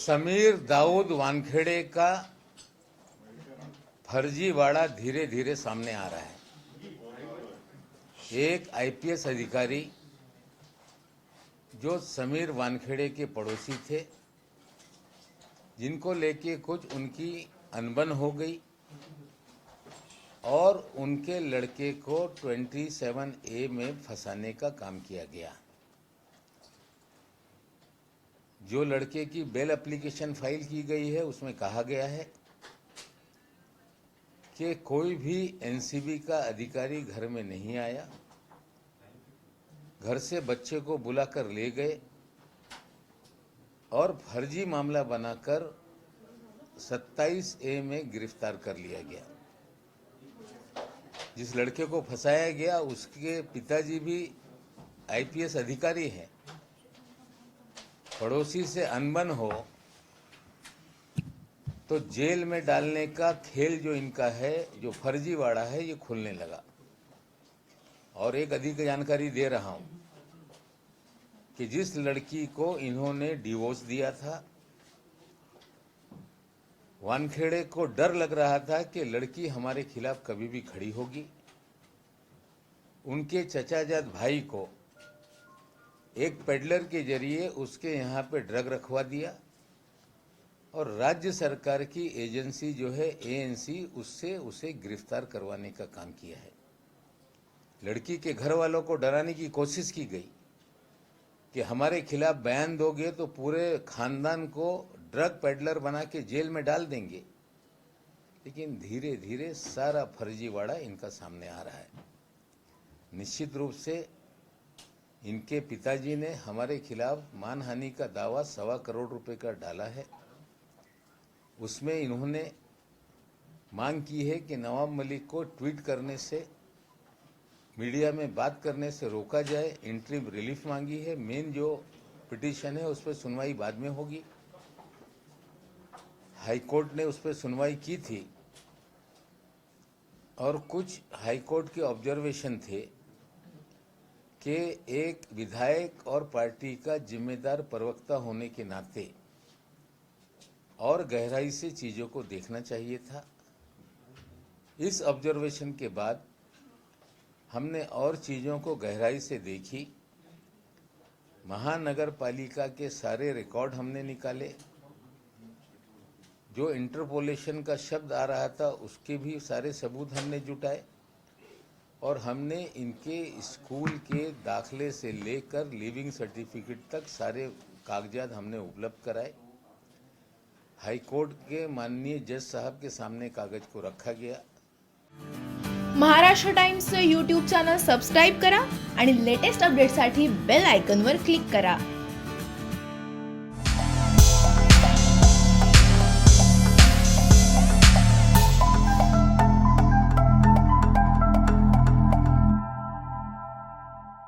समीर दाऊद वानखेड़े का फर्जीवाड़ा धीरे धीरे सामने आ रहा है। एक आईपीएस अधिकारी जो समीर वानखेड़े के पड़ोसी थे, जिनको लेके कुछ उनकी अनबन हो गई और उनके लड़के को 27A में फंसाने का काम किया गया। जो लड़के की बेल एप्लीकेशन फाइल की गई है उसमें कहा गया है कि कोई भी एनसीबी का अधिकारी घर में नहीं आया, घर से बच्चे को बुलाकर ले गए और फर्जी मामला बनाकर 27A में गिरफ्तार कर लिया गया। जिस लड़के को फंसाया गया उसके पिताजी भी आईपीएस अधिकारी हैं। पड़ोसी से अनबन हो तो जेल में डालने का खेल जो इनका है, जो फर्जीवाड़ा है, ये खुलने लगा। और एक अधिक जानकारी दे रहा हूं कि जिस लड़की को इन्होंने डिवोर्स दिया था, वानखेड़े को डर लग रहा था कि लड़की हमारे खिलाफ कभी भी खड़ी होगी। उनके चचाजाद भाई को एक पेडलर के जरिए उसके यहाँ पे ड्रग रखवा दिया और राज्य सरकार की एजेंसी जो है एएनसी, उससे उसे गिरफ्तार करवाने का काम किया है। लड़की के घर वालों को डराने की कोशिश की गई कि हमारे खिलाफ बयान दोगे तो पूरे खानदान को ड्रग पेडलर बना के जेल में डाल देंगे। लेकिन धीरे धीरे सारा फर्जीवाड़ा इनका सामने आ रहा है। निश्चित रूप से इनके पिताजी ने हमारे खिलाफ मानहानि का दावा 1.25 करोड़ रुपए का डाला है। उसमें इन्होंने मांग की है कि नवाब मलिक को ट्वीट करने से, मीडिया में बात करने से रोका जाए। इंटरिम रिलीफ मांगी है। मेन जो पिटीशन है उस पर सुनवाई बाद में होगी। हाई कोर्ट ने उस पर सुनवाई की थी और कुछ हाई कोर्ट के ऑब्जर्वेशन थे कि एक विधायक और पार्टी का जिम्मेदार प्रवक्ता होने के नाते और गहराई से चीजों को देखना चाहिए था। इस ऑब्जर्वेशन के बाद हमने और चीजों को गहराई से देखी। महानगर पालिका के सारे रिकॉर्ड हमने निकाले। जो इंटरपोलेशन का शब्द आ रहा था उसके भी सारे सबूत हमने जुटाए और हमने इनके स्कूल के दाखले से लेकर लिविंग सर्टिफिकेट तक सारे कागजात हमने उपलब्ध कराए। हाई कोर्ट के माननीय जज साहब के सामने कागज को रखा गया। महाराष्ट्र टाइम्सचं यूट्यूब चॅनल सबस्क्राइब करा आणि लेटेस्ट अपडेट्ससाठी बेल आयकॉनवर क्लिक करा।